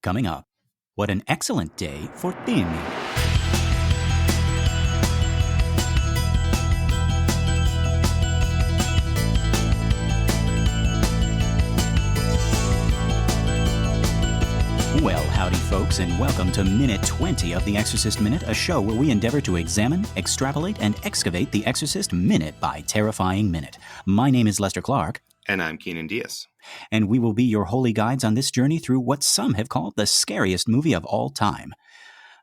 Coming up, what an excellent day for Dimmy. Well, howdy folks, and welcome to Minute 20 of The Exorcist Minute, a show where we endeavor to examine, extrapolate, and excavate The Exorcist minute by terrifying minute. My name is Lester Clark. And I'm Keenan Diaz. And we will be your holy guides on this journey through what some have called the scariest movie of all time.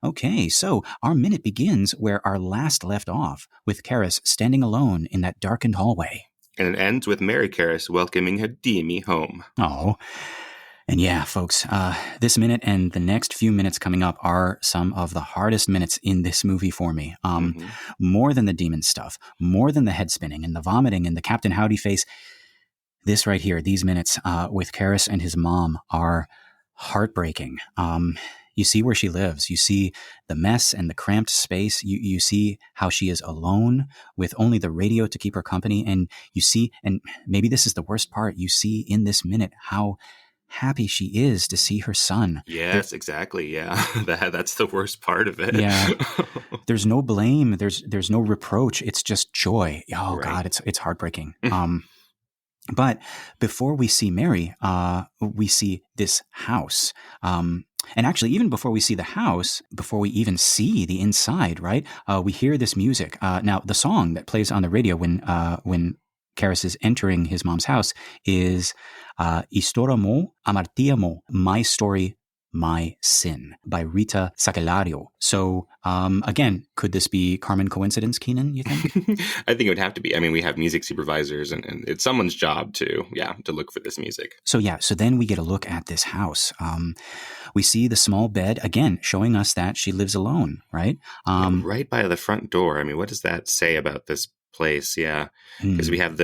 Okay, so our minute begins where our last left off, with Karis standing alone in that darkened hallway. And it ends with Mary Karis welcoming her Dimmy home. Oh, and yeah, folks, this minute and the next few minutes coming up are some of the hardest minutes in this movie for me. More than the demon stuff, more than the head spinning and the vomiting and the Captain Howdy face. This right here, these minutes with Karis and his mom are heartbreaking. You see where she lives. You see the mess and the cramped space. You see how she is alone with only the radio to keep her company. And you see, and maybe this is the worst part, you see in this minute how happy she is to see her son. Yes, exactly. Yeah, that's the worst part of it. Yeah, there's no blame. There's no reproach. It's just joy. Oh, right. God, it's heartbreaking. But before we see Mary, we see this house. And actually, even before we see the house, before we even see the inside, right, we hear this music. Now, the song that plays on the radio when Karis is entering his mom's house is Historia mo, amartia mo, My Story, My Sin by Rita Sakelario. So, again, could this be Carmen coincidence, Keenan, you think? I think it would have to be. I mean, we have music supervisors and it's someone's job to look for this music. So then we get a look at this house. We see the small bed, again, showing us that she lives alone, right? Right by the front door. I mean, what does that say about this place? Yeah. Because we have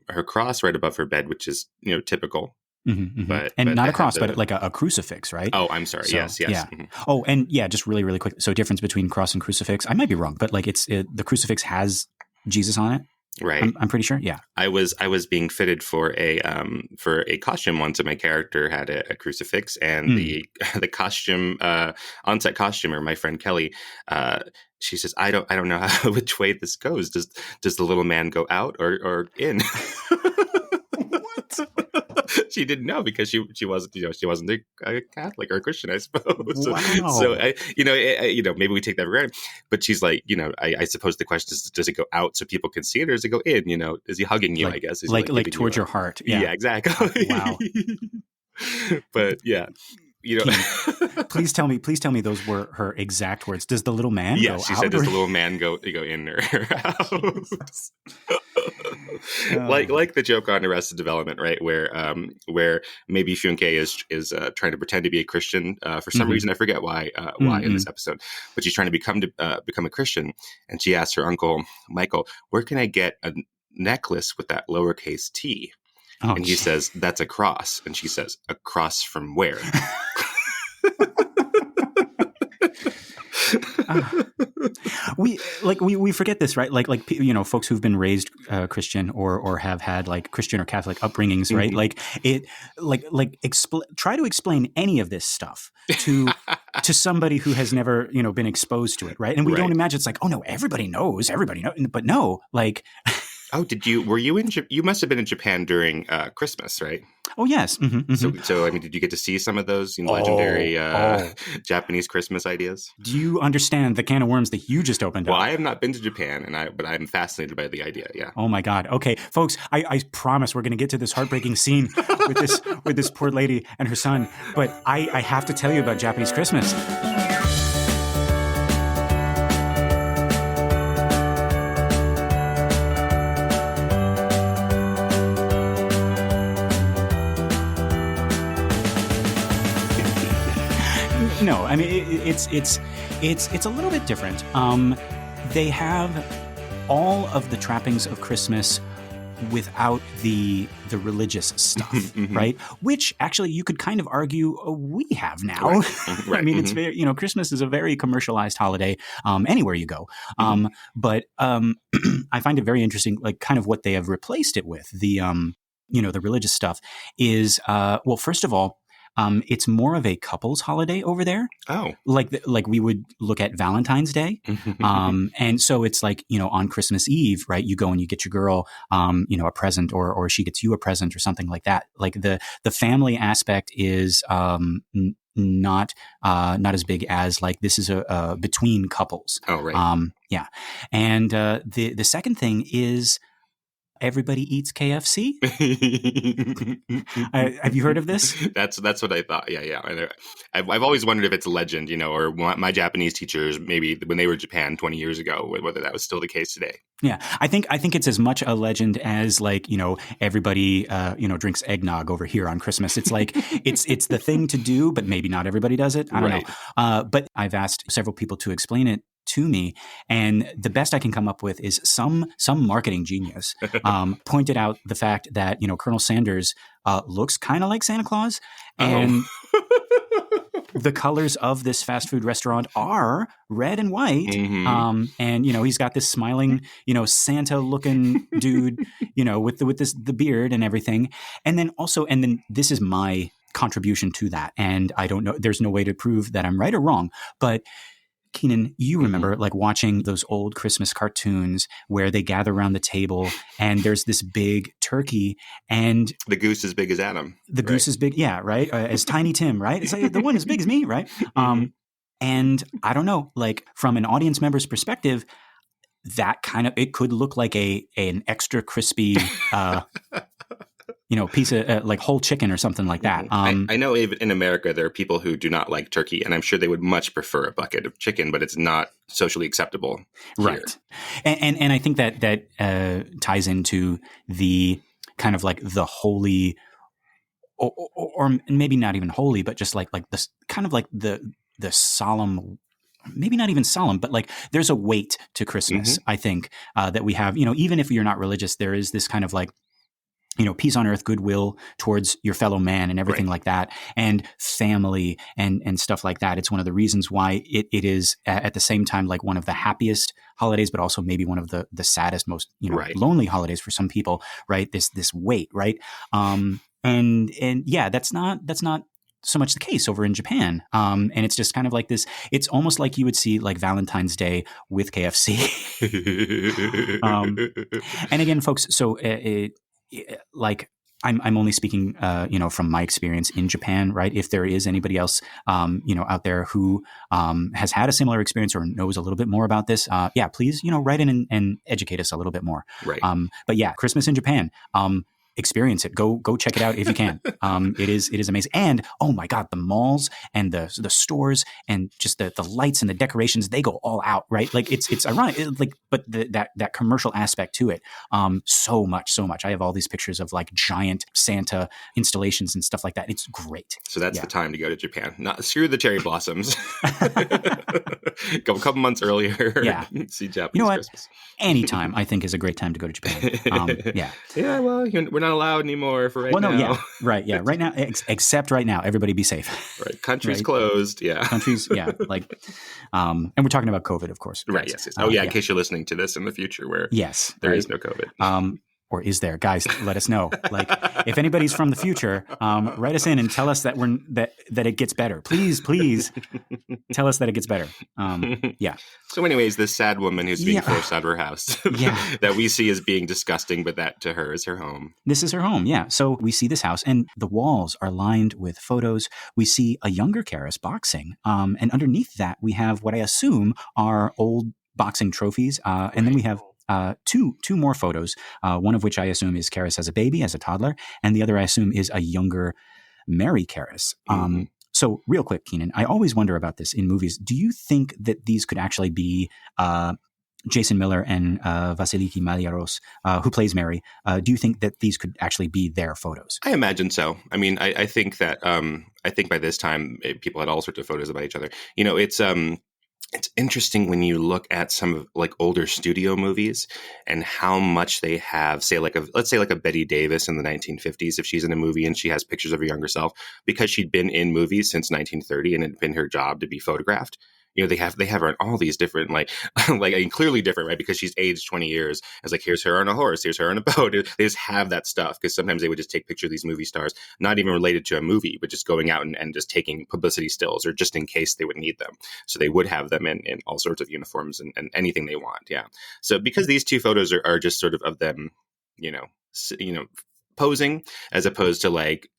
her cross right above her bed, which is, typical. Mm-hmm. But not a cross, but like a crucifix, right? Oh, I'm sorry. So, yes. Yeah. Mm-hmm. Oh, and yeah, just really, really quick. So difference between cross and crucifix. I might be wrong, but like the crucifix has Jesus on it. Right. I'm pretty sure. Yeah. I was being fitted for a costume once, and my character had a crucifix, and the costume on-set costumer, my friend Kelly, she says, I don't know which way this goes. Does the little man go out or in? What? She didn't know because she wasn't a Catholic or a Christian, I suppose. Wow. So maybe we take that for granted. But she's like, I suppose the question is, does it go out so people can see it, or does it go in? Is he hugging you? I guess like towards your heart. Yeah, exactly. Wow. But yeah. Please tell me those were her exact words. Does the little man go out? She said, does the little man go in or out? Like the joke on Arrested Development, right? Where maybe Funke is trying to pretend to be a Christian for some reason. I forget why in this episode, but she's trying to become a Christian, and she asks her uncle Michael, "Where can I get a necklace with that lowercase t?" Oh, and he says, "That's a cross." And she says, "A cross from where?" We forget this, right? Like folks who've been raised Christian or have had like Christian or Catholic upbringings, right? Try to explain any of this stuff to somebody who has never been exposed to it, right? And we don't imagine it's like, oh no, everybody knows, but no, like. Oh, were you in? You must have been in Japan during Christmas, right? Oh, yes. Mm-hmm. So I mean, did you get to see some of those legendary Japanese Christmas ideas? Do you understand the can of worms that you just opened up? Well, I have not been to Japan, but I'm fascinated by the idea. Yeah. Oh my God. Okay, folks, I promise we're going to get to this heartbreaking scene with this poor lady and her son, but I have to tell you about Japanese Christmas. No, I mean it's a little bit different. They have all of the trappings of Christmas without the religious stuff, right? Which actually you could kind of argue we have now. Right. I mean, it's very, Christmas is a very commercialized holiday anywhere you go. But I find it very interesting, like kind of what they have replaced it with. The religious stuff is, well, first of all, It's more of a couples holiday over there. Oh, like we would look at Valentine's Day. And so it's like, on Christmas Eve, right? You go and you get your girl, a present, or she gets you a present or something like that. Like the family aspect is, not as big as like this is a between couples. Oh, right. Yeah. And the second thing is everybody eats KFC. Have you heard of this? That's what I thought. Yeah. I've always wondered if it's a legend, or my Japanese teachers, maybe when they were in Japan 20 years ago, whether that was still the case today. Yeah, I think it's as much a legend as like, everybody drinks eggnog over here on Christmas. It's like it's the thing to do, but maybe not everybody does it. I don't know. But I've asked several people to explain it to me, and the best I can come up with is some marketing genius pointed out the fact that Colonel Sanders looks kind of like Santa Claus, and the colors of this fast food restaurant are red and white. Mm-hmm. And he's got this smiling Santa looking dude with the beard and everything, and then this is my contribution to that, and I don't know, there's no way to prove that I'm right or wrong, but Keenan, you remember like watching those old Christmas cartoons where they gather around the table and there's this big turkey and the goose as big as Adam. The goose is big, yeah, right? As Tiny Tim, right? It's like the one as big as me, right? And I don't know, like from an audience member's perspective, that it could look like an extra crispy piece of like whole chicken or something like that. I know even in America, there are people who do not like turkey, and I'm sure they would much prefer a bucket of chicken, but it's not socially acceptable here. Right. And I think that ties into the kind of like the holy, or maybe not even holy, but just like this kind of like the solemn, maybe not even solemn, but like there's a weight to Christmas, I think, that we have, even if you're not religious, there is this kind of like, peace on earth, goodwill towards your fellow man and everything like that, and family and stuff like that. It's one of the reasons why it is at the same time like one of the happiest holidays, but also maybe one of the saddest, most lonely holidays for some people. Right? This weight, right? And yeah, that's not so much the case over in Japan. And it's just kind of like this. It's almost like you would see like Valentine's Day with KFC. And again, folks, so like I'm only speaking, from my experience in Japan, right? If there is anybody else, out there who has had a similar experience or knows a little bit more about this, please, write in and educate us a little bit more. Right. But yeah, Christmas in Japan. Experience it. Go check it out if you can. It is amazing. And oh my God, the malls and the stores and just the lights and the decorations, they go all out, right? Like it's ironic, but that commercial aspect to it, so much. I have all these pictures of like giant Santa installations and stuff like that. It's great. So that's the time to go to Japan. Not screw the cherry blossoms. Go a couple months earlier. Yeah. See Japanese Christmas. Anytime I think is a great time to go to Japan. Yeah. Well, we're not allowed anymore for now. Yeah, right. Yeah, right now, except right now, everybody be safe. Right, countries closed. Yeah, countries. Yeah, like, and we're talking about COVID, of course. Right. Yes. In case you're listening to this in the future, where there is no COVID. Or is there? Guys, let us know. Like, if anybody's from the future, write us in and tell us that that it gets better. Please tell us that it gets better. Yeah. So anyways, this sad woman who's being forced out of her house that we see as being disgusting, but that to her is her home. This is her home, yeah. So we see this house and the walls are lined with photos. We see a younger Karis boxing. And underneath that, we have what I assume are old boxing trophies. And then we have two more photos, one of which I assume is Karis as a baby, as a toddler, and the other I assume is a younger Mary Karis. So real quick, Keenan, I always wonder about this in movies. Do you think that these could actually be Jason Miller and Vasiliki Maliaros, who plays Mary? Do you think that these could actually be their photos? I imagine so. I mean, I think that I think by this time people had all sorts of photos about each other. It's interesting when you look at some of like older studio movies and how much they have, let's say a Bette Davis in the 1950s, if she's in a movie and she has pictures of her younger self, because she'd been in movies since 1930 and it had been her job to be photographed. they have her on all these different like like, I mean, clearly different, right? Because she's aged 20 years. It's like, here's her on a horse, here's her on a boat. They just have that stuff, because sometimes they would just take pictures of these movie stars, not even related to a movie, but just going out and just taking publicity stills, or just in case they would need them. So they would have them in all sorts of uniforms and anything they want. Yeah. So because these two photos are just sort of them, you know, posing, as opposed to like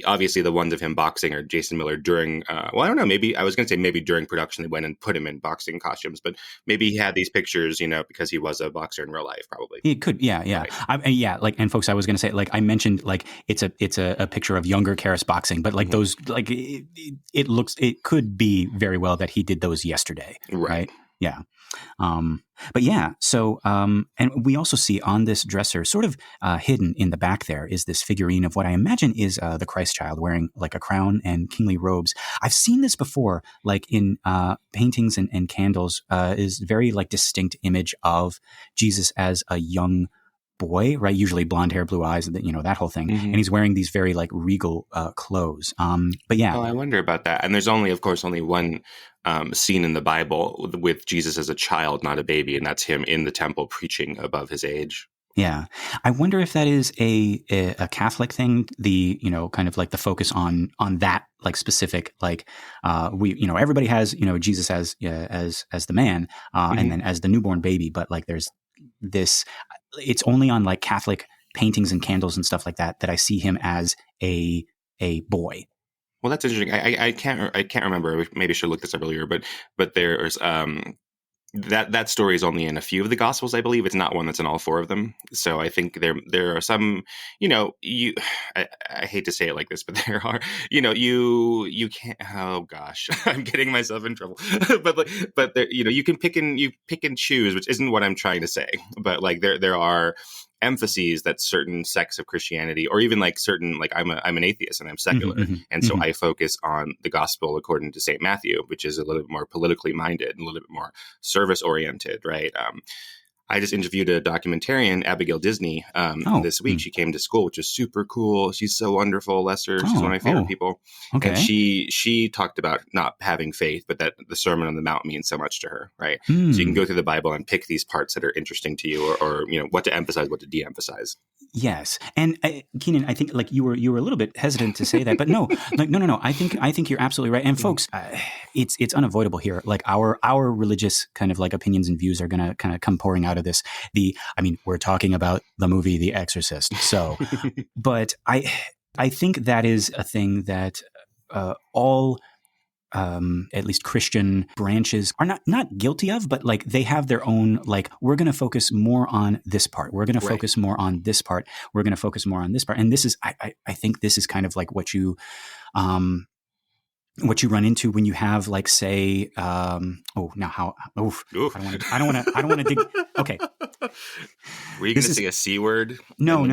obviously the ones of him boxing, or Jason Miller during, well, I don't know, maybe I was going to say maybe during production they went and put him in boxing costumes, but maybe he had these pictures, because he was a boxer in real life, probably. It could, yeah. Right. Yeah, like, and folks, I was going to say, like, I mentioned, like, it's a picture of younger Karras boxing, but like those, like, it could be very well that he did those yesterday, right? Yeah. But yeah, so, and we also see on this dresser, sort of hidden in the back there, is this figurine of what I imagine is the Christ child, wearing like a crown and kingly robes. I've seen this before, like in paintings and candles, is very like distinct image of Jesus as a young boy, right? Usually blonde hair, blue eyes, that whole thing. And he's wearing these very like regal clothes. But yeah. Oh, I wonder about that. And there's of course, only one scene in the Bible with Jesus as a child, not a baby, and that's him in the temple preaching above his age. Yeah. I wonder if that is a Catholic thing, the, kind of like the focus on that, like specific, like, everybody has, Jesus as the man, and then as the newborn baby, but like there's this, it's only on like Catholic paintings and candles and stuff like that I see him as a boy. Well, that's interesting. I can't remember. Maybe I should look this up earlier, but there's that story is only in a few of the Gospels, I believe. It's not one that's in all four of them. So I think there are some, I hate to say it like this, but there are, you can't. Oh gosh, I'm getting myself in trouble. but there, you can pick and choose, which isn't what I'm trying to say. But like there are emphases that certain sects of Christianity, or even like certain, like I'm an atheist and I'm secular, and so I focus on the gospel according to St. Matthew, which is a little bit more politically minded and a little bit more service oriented, right? I just interviewed a documentarian, Abigail Disney, this week. She came to school, which is super cool. She's so wonderful, Lester. She's one of my favorite people. Okay. And she talked about not having faith, but that the Sermon on the Mount means so much to her, right? So you can go through the Bible and pick these parts that are interesting to you, or what to emphasize, what to de-emphasize. Yes, and Keenan, I think like you were a little bit hesitant to say that, but no. I think you're absolutely right. And folks, it's unavoidable here. Like our religious kind of like opinions and views are going to kind of come pouring out of this. We're talking about the movie The Exorcist, so, but I think that is a thing that all. At least Christian branches are not guilty of, but like they have their own, like, we're going to focus more on this part. We're going to focus more on this part. We're going to focus more on this part. And this is, I think this is kind of like what you run into when you have like, say, I don't want to dig. Okay. Were you going to say a C word? No.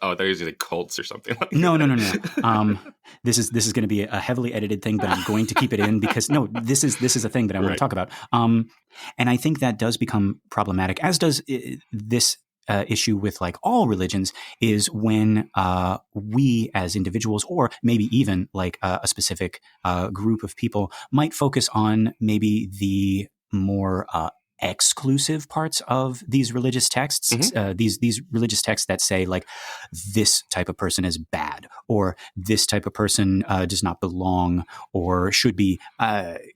Oh, they're using like cults or something. Like no. This is going to be a heavily edited thing, but I'm going to keep it in because this is a thing that I want to talk about. And I think that does become problematic, as does this issue with like all religions, is when we as individuals, or maybe even like a specific group of people, might focus on maybe the more exclusive parts of these religious texts, these religious texts that say like this type of person is bad, or this type of person does not belong, or should be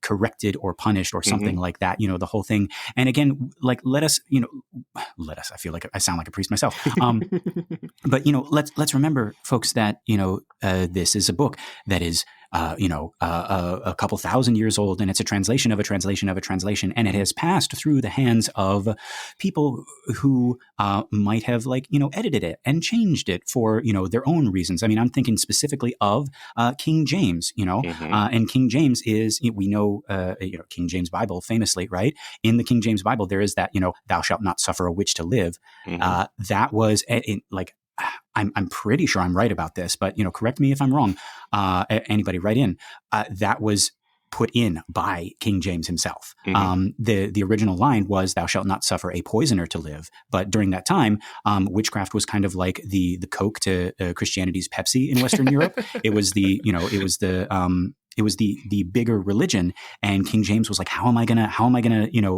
corrected or punished, or something like that. The whole thing. And again, like let us. I feel like I sound like a priest myself. But let's remember, folks, that this is a book that is a couple thousand years old, and it's a translation of a translation of a translation, and it has passed through the hands of people who might have like edited it and changed it for their own reasons. I mean, I'm thinking specifically of King James, and King James is, we know, King James Bible famously, right? In the King James Bible, there is that thou shalt not suffer a witch to live. That was like. I'm pretty sure I'm right about this, but correct me if I'm wrong. Anybody write in. That was put in by King James himself. The original line was, "Thou shalt not suffer a poisoner to live." But during that time, witchcraft was kind of like the Coke to Christianity's Pepsi in Western Europe. It was the it was the bigger religion. And King James was like, how am I gonna,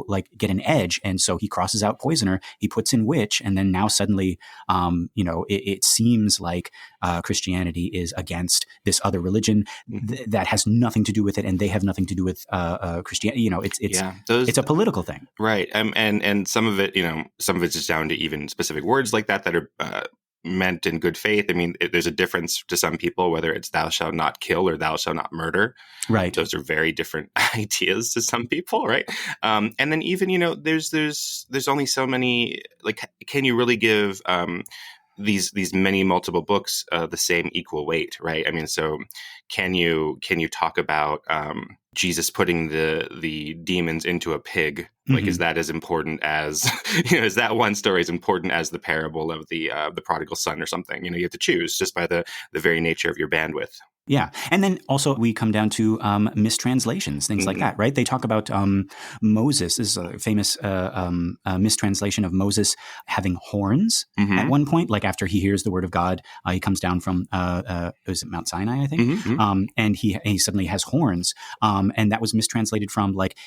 like get an edge? And so he crosses out poisoner, he puts in witch, and then now suddenly, it seems like Christianity is against this other religion that has nothing to do with it, and they have nothing to do with Christianity. It's a political thing, right? And some of it, some of it's just down to even specific words like that are meant in good faith. I mean, there's a difference to some people whether it's "thou shalt not kill" or "thou shalt not murder." Right. Those are very different ideas to some people, right? And then even there's only so many. Like, can you really give these many multiple books the same equal weight, right? I mean, so can you talk about Jesus putting the demons into a pig? Like, is that as important as is that one story as important as the parable of the prodigal son or something? You have to choose just by the very nature of your bandwidth. Yeah. And then also we come down to mistranslations, things like that, right? They talk about Moses. This is a famous mistranslation of Moses having horns at one point. Like after he hears the word of God, he comes down from, was it Mount Sinai, I think? And he suddenly has horns. And that was mistranslated from like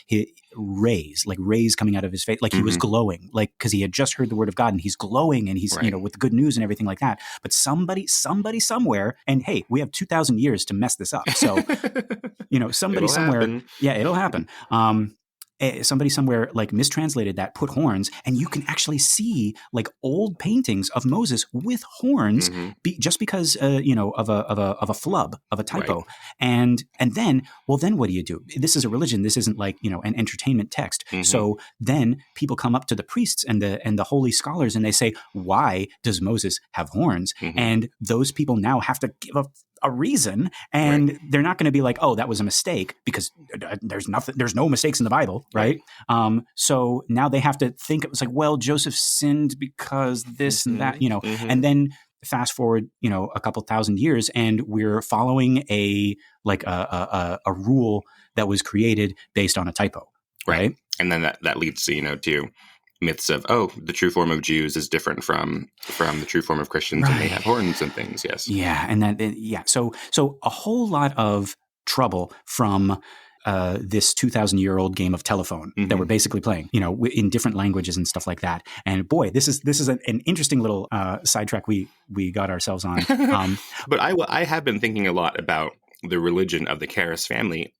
rays coming out of his face. Like he was glowing, like, because he had just heard the word of God and he's glowing and he's, with the good news and everything like that. But somebody somewhere, and hey, we have 2,000 years to mess this up. So, somebody somewhere, happen. Yeah, it'll happen. Somebody somewhere like mistranslated that, put horns, and you can actually see like old paintings of Moses with horns, just because of a flub, of a typo, right. and then what do you do? This is a religion. This isn't like an entertainment text. So then people come up to the priests and the holy scholars, and they say, "Why does Moses have horns?" And those people now have to give a reason, and they're not going to be like, "Oh, that was a mistake," because there's no mistakes in the Bible, right? So now they have to think. It was like, well, Joseph sinned because this and that, and then fast forward, a couple thousand years, and we're following a rule that was created based on a typo, right? And then that leads to to myths of, the true form of Jews is different from the true form of Christians, and they have horns and things. Yes. Yeah. And so a whole lot of trouble from this 2,000-year-old game of telephone that we're basically playing, in different languages and stuff like that. And boy, this is an interesting little sidetrack we got ourselves on. But I have been thinking a lot about the religion of the Karras family.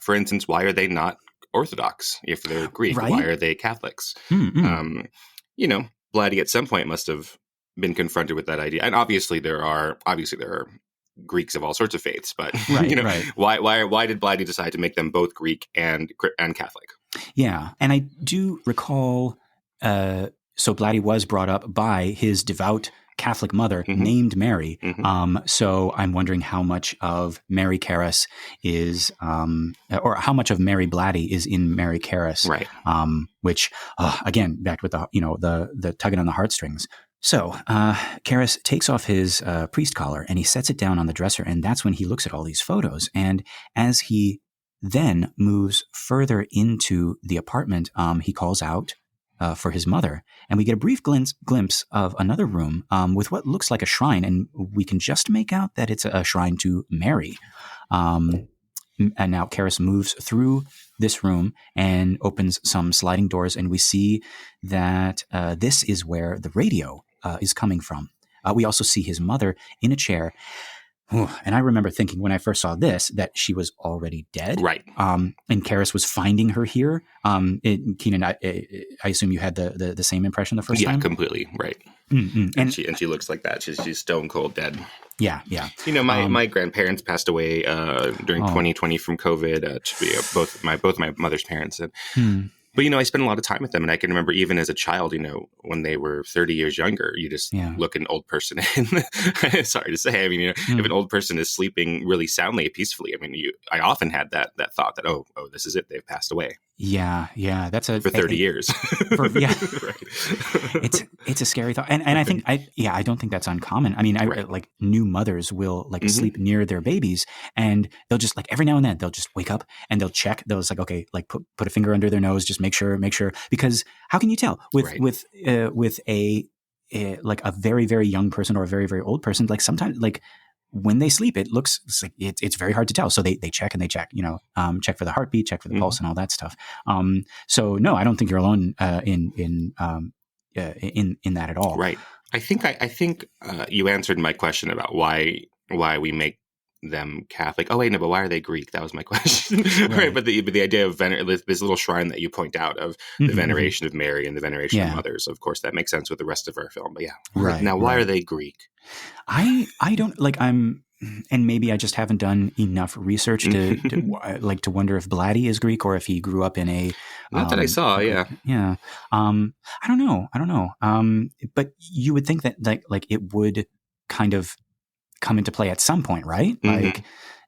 For instance, why are they not Orthodox if they're Greek? Right? Why are they Catholics? Blatty at some point must have been confronted with that idea. And obviously there are Greeks of all sorts of faiths, but why did Blatty decide to make them both Greek and Catholic? Yeah, and I do recall. So Blatty was brought up by his devout Catholic mother named Mary. So I'm wondering how much of Mary Karras is, or how much of Mary Blatty is in Mary Karras, right? Which again, back with the tugging on the heartstrings. So Karras takes off his priest collar and he sets it down on the dresser, and that's when he looks at all these photos. And as he then moves further into the apartment, he calls out for his mother, and we get a brief glimpse of another room with what looks like a shrine, and we can just make out that it's a shrine to Mary. And now Karras moves through this room and opens some sliding doors, and we see that this is where the radio is coming from. We also see his mother in a chair. And I remember thinking when I first saw this that she was already dead. Right. And Karras was finding her here. Keenan, I assume you had the same impression the first time? Yeah, completely. Right. And she looks like that. She's stone cold dead. Yeah. My grandparents passed away during 2020 from COVID. Both my mother's parents. But, I spent a lot of time with them, and I can remember even as a child, when they were 30 years younger, you just look an old person in. Sorry to say, if an old person is sleeping really soundly, peacefully, I often had that thought that, oh, this is it. They've passed away. Yeah. That's for 30 years. Right. It's a scary thought. And I think, I don't think that's uncommon. Right. New mothers will sleep near their babies, and they'll just every now and then they'll just wake up and they'll check. They'll just okay, put a finger under their nose, just make sure, because how can you tell with a very, very young person or a very, very old person? Sometimes when they sleep, it looks like it's very hard to tell. So they check and they check, check for the heartbeat, check for the pulse, and all that stuff. So no, I don't think you're alone in that at all. Right. I think you answered my question about why we make them Catholic. Oh wait, no, but why are they Greek? That was my question. Right. But the idea of this little shrine that you point out of the veneration of Mary and the veneration of mothers, of course, that makes sense with the rest of our film. But yeah, right. Now, why are they Greek? I don't like. And maybe I just haven't done enough research to wonder if Blatty is Greek or if he grew up in a. Not that I saw, yeah. Yeah. I don't know. But you would think that like it would kind of come into play at some point, right? Like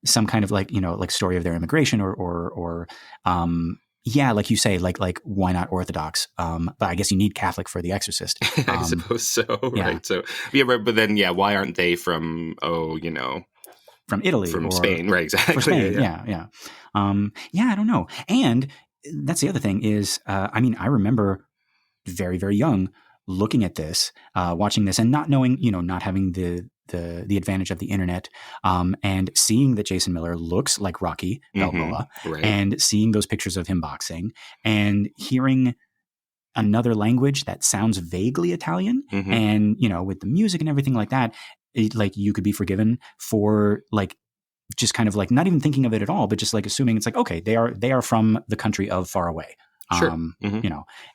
some kind of like story of their immigration or like you say, like why not Orthodox? But I guess you need Catholic for The Exorcist. I suppose so, right? So but then why aren't they from from Italy from or Spain, right? Exactly. For Spain, yeah. I don't know. And that's the other thing is, I remember very, very young looking at this, watching this, and not knowing, not having the advantage of the internet, and seeing that Jason Miller looks like Rocky Balboa, right. and seeing those pictures of him boxing, and hearing another language that sounds vaguely Italian, and with the music and everything like that, like you could be forgiven for like just kind of like not even thinking of it at all, but just like assuming it's like, okay, they are from the country of far away. Sure.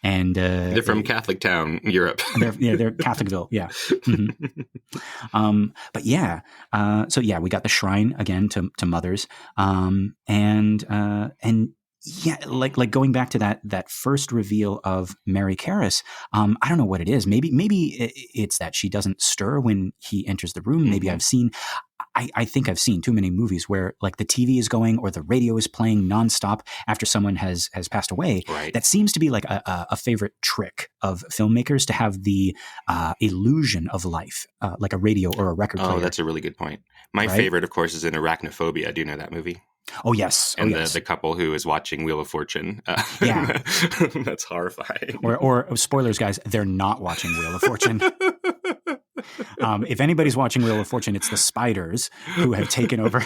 And they're from Catholic town, Europe. they're Catholicville. Yeah. But yeah, so yeah, we got the shrine again to mothers. And yeah, like going back to that first reveal of Mary Karras, I don't know what it is. Maybe it's that she doesn't stir when he enters the room. Maybe I think I've seen too many movies where like the TV is going or the radio is playing nonstop after someone has passed away. Right. That seems to be like a favorite trick of filmmakers to have the illusion of life, like a radio or a record player. Oh, that's a really good point. My favorite, of course, is in Arachnophobia. Do you know that movie? Oh, yes. And the couple who is watching Wheel of Fortune. Yeah. That's horrifying. Or spoilers, guys, they're not watching Wheel of Fortune. If anybody's watching Wheel of Fortune, it's the spiders who have taken over.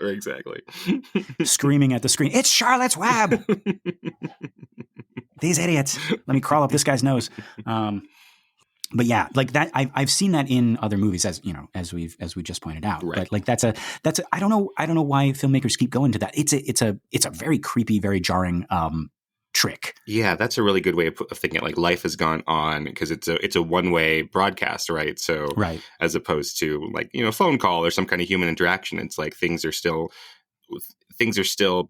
Exactly. Screaming at the screen, it's Charlotte's Web! These idiots. Let me crawl up this guy's nose. But yeah, like that, I've seen that in other movies, as we just pointed out. Right. But like that's a I don't know why filmmakers keep going to that. It's a very creepy, very jarring trick. Yeah, that's a really good way of thinking it. Like life has gone on because it's a one-way broadcast, right? So as opposed to like phone call or some kind of human interaction, it's like things are still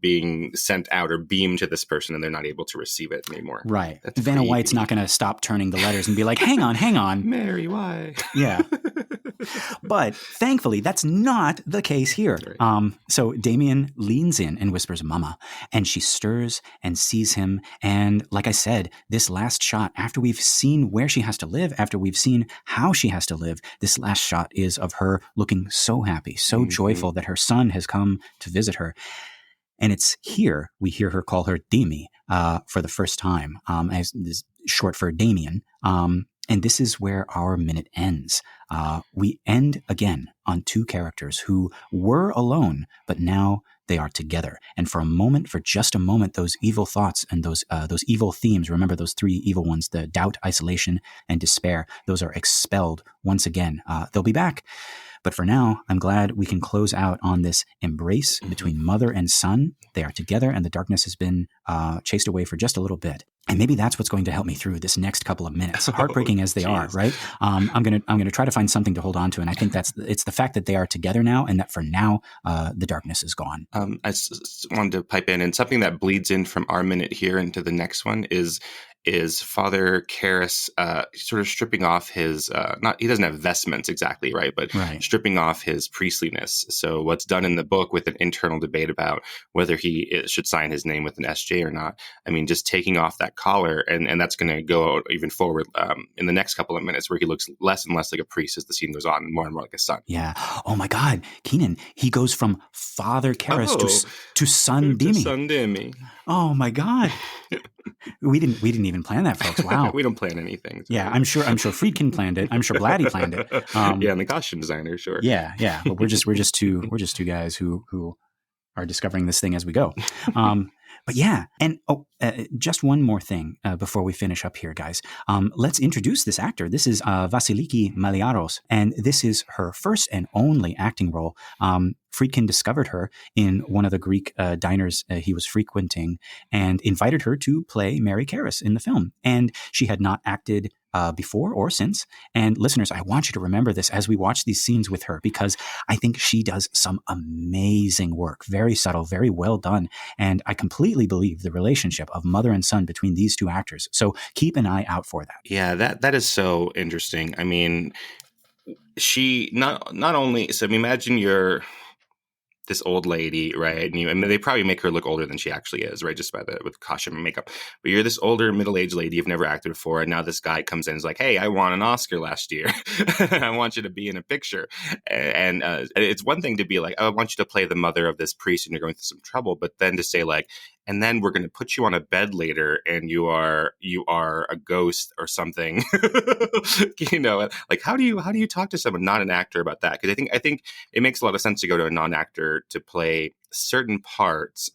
being sent out or beamed to this person and they're not able to receive it anymore. Right. That's Vanna creepy. White's not going to stop turning the letters and be like, hang on. Mary, why? Yeah. But thankfully, that's not the case here. Right. So Damien leans in and whispers, Mama, and she stirs and sees him. And like I said, this last shot, after we've seen where she has to live, after we've seen how she has to live, this last shot is of her looking so happy, so joyful that her son has come to visit her. And it's here we hear her call her Dimmy for the first time, as this short for Damien. And this is where our minute ends. We end again on two characters who were alone, but now they are together. And for just a moment, those evil thoughts and those evil themes, remember those three evil ones, the doubt, isolation, and despair, those are expelled once again. They'll be back. But for now, I'm glad we can close out on this embrace between mother and son. They are together and the darkness has been chased away for just a little bit. And maybe that's what's going to help me through this next couple of minutes, heartbreaking as they are, right? I'm gonna try to find something to hold on to, and I think it's the fact that they are together now, and that for now the darkness is gone. I wanted to pipe in, and something that bleeds in from our minute here into the next one is Father Karras sort of stripping off his he doesn't have vestments exactly, right, but stripping off his priestliness. So what's done in the book with an internal debate about whether he should sign his name with an SJ or not. I mean, just taking off that collar, and that's going to go even forward in the next couple of minutes, where he looks less and less like a priest as the scene goes on, and more like a son. Yeah. Oh my God, Keenan, he goes from Father Karras to son Dimmy. To son Dimmy. Oh my God. We didn't even plan that, folks. Wow. We don't plan anything. So. Yeah, I'm sure Friedkin planned it. I'm sure Blatty planned it. Yeah, and the costume designer, sure. Yeah. But we're just two guys who are discovering this thing as we go. But yeah, and just one more thing before we finish up here, guys. Let's introduce this actor. This is Vasiliki Maliaros, and this is her first and only acting role. Friedkin discovered her in one of the Greek diners he was frequenting and invited her to play Mary Karras in the film. And she had not acted before or since. And listeners, I want you to remember this as we watch these scenes with her, because I think she does some amazing work, very subtle, very well done. And I completely believe the relationship of mother and son between these two actors. So keep an eye out for that. Yeah, that is so interesting. I mean, she not only, so imagine you're this old lady, right? And they probably make her look older than she actually is, right? Just with costume and makeup. But you're this older middle-aged lady you've never acted before, and now this guy comes in and is like, "Hey, I won an Oscar last year. I want you to be in a picture." And it's one thing to be like, "Oh, I want you to play the mother of this priest, and you're going through some trouble," but then to say like, "And then we're going to put you on a bed later, and you are a ghost or something." Like how do you talk to someone not an actor about that? Because I think it makes a lot of sense to go to a non-actor to play certain parts.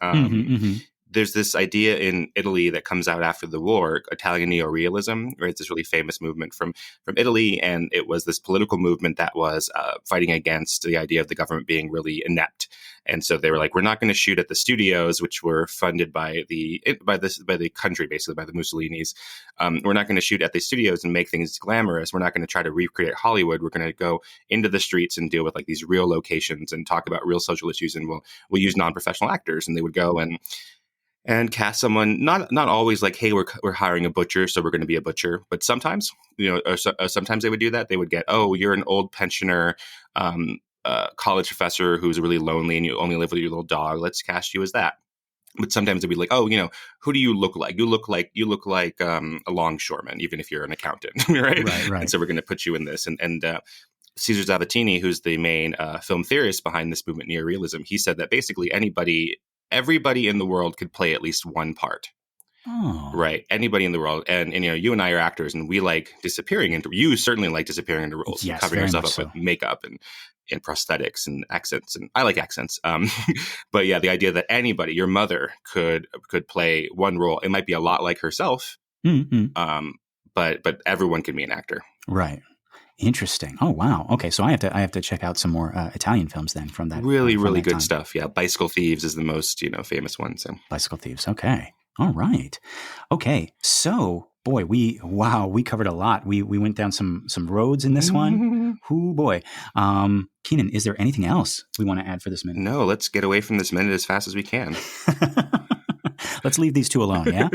There's this idea in Italy that comes out after the war, Italian neorealism, right? It's this really famous movement from Italy, and it was this political movement that was fighting against the idea of the government being really inept. And so they were like, we're not going to shoot at the studios, which were funded by the country, basically by the Mussolinis. We're not going to shoot at the studios and make things glamorous. We're not going to try to recreate Hollywood. We're going to go into the streets and deal with like these real locations and talk about real social issues. And we'll use non-professional actors. And they would go and cast someone, not always like, hey, we're hiring a butcher, so we're going to be a butcher. But sometimes, sometimes they would do that. They would get, oh, you're an old pensioner, college professor who's really lonely and you only live with your little dog. Let's cast you as that. But sometimes they'd be like, oh, who do you look like? You look like a longshoreman, even if you're an accountant, right? Right. And so we're going to put you in this. And Cesar Zavattini, who's the main film theorist behind this movement, neorealism, he said that basically everybody in the world could play at least one part. Oh. Right. Anybody in the world. And you and I are actors and we like disappearing into, you certainly like disappearing into roles, yes, covering yourself up so. with makeup and prosthetics and accents. And I like accents. But yeah, the idea that anybody, your mother could play one role, it might be a lot like herself. Mm-hmm. But everyone can be an actor. Right. Interesting. Oh, wow. Okay. So I have to check out some more Italian films then from that. Really, really that good time. Stuff. Yeah. Bicycle Thieves is the most, famous one. So Bicycle Thieves. Okay. All right. Okay. So boy, we covered a lot. We went down some roads in this one. Ooh, boy. Keenan, is there anything else we want to add for this minute? No, let's get away from this minute as fast as we can. Let's leave these two alone, yeah?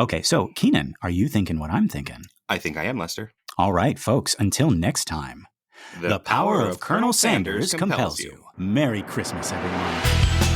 Okay, so Keenan, are you thinking what I'm thinking? I think I am, Lester. All right, folks, until next time. The power of Colonel Sanders compels you. Merry Christmas, everyone.